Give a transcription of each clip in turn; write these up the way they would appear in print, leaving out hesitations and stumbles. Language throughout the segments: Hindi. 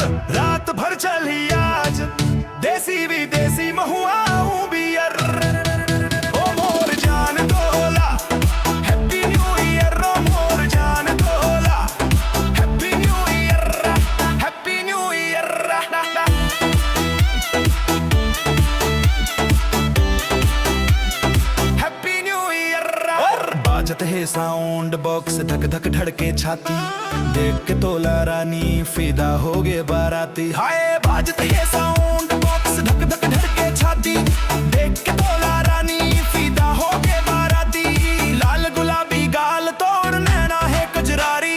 रात भर चली आज देसी विदेसी महुआ बियर। ओ मोर जान तोला हैप्पी न्यू ईयर, ओ मोर जान तोला happy new year, happy new year. Happy new year. बाजत है साउंड बॉक्स, धक धक धड़के छाती, देख के तोला रानी फिदा हो गए बाराती। हाय बाजत है साउंड बॉक्स, धक धक धड़के छाती, देख के तोला रानी फिदा हो गए बाराती। लाल गुलाबी गाल तोड़ नैना है कजरारी,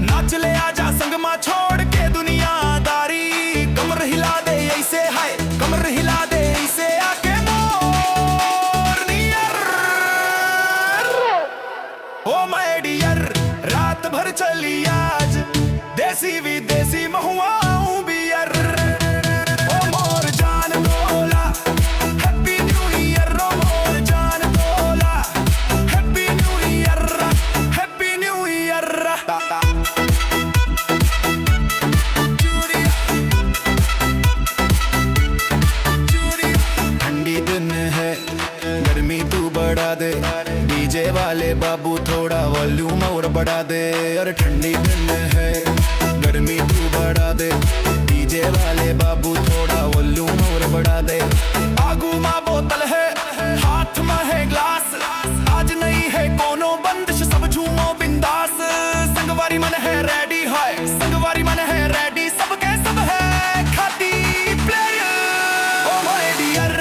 नाच ले आजा संगमा छोड़ के दुनियादारी। कमर हिला दे ऐसे, हाय कमर हिला दे ऐसे आके more near. Oh my dear, रात भर चली आज देसी विदेसी महुआ बियर। ओ मोर जान तोला हैप्पी न्यू ईयर, ओ मोर जान तोला happy new year, happy new year. ठंडी दिन है गर्मी तू बढ़ा दे, डीजे वाले बाबू थोड़ा वॉल्यूम और बढ़ा दे। और ठंडी दिन है गर्मी तू बढ़ा दे, डीजे वाले बाबू थोड़ा वॉल्यूम और बढ़ा दे। आगू माँ बोतल है हाथ में है ग्लास, आज नहीं है कोनो बंदिश, सब झूमो बिंदास। संगवारी मन है रेडी, है संगवारी मन है रेडी, सबके सब है खाती प्लेयर। ओ माय डियर,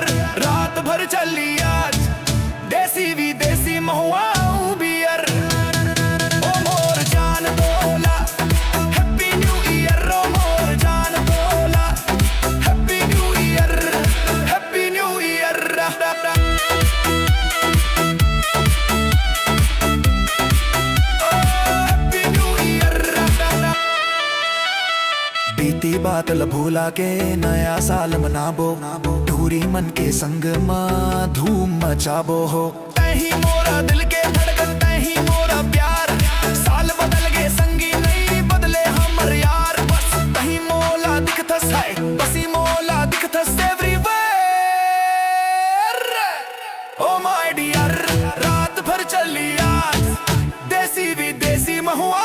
रात भर चली आज देसी विदेसी महुआ बियर। ओ मोर जान तोला हैप्पी न्यू ईयर, ओ मोर जान तोला happy new year, happy new year. Happy new year. बीती बात ल भूला के नया साल मनाबो, दूरी मन के संग में धूम मचाबो हो। तही मोरा दिल के धड़कन, तही मोरा प्यार, साल बदल गए संगी नहीं बदले हमर यार। बस तही मोला दिखतस है, बसी मोला दिखतस एवरीवेयर। ओ माय डियर, रात भर चली आज देसी विदेसी महुआ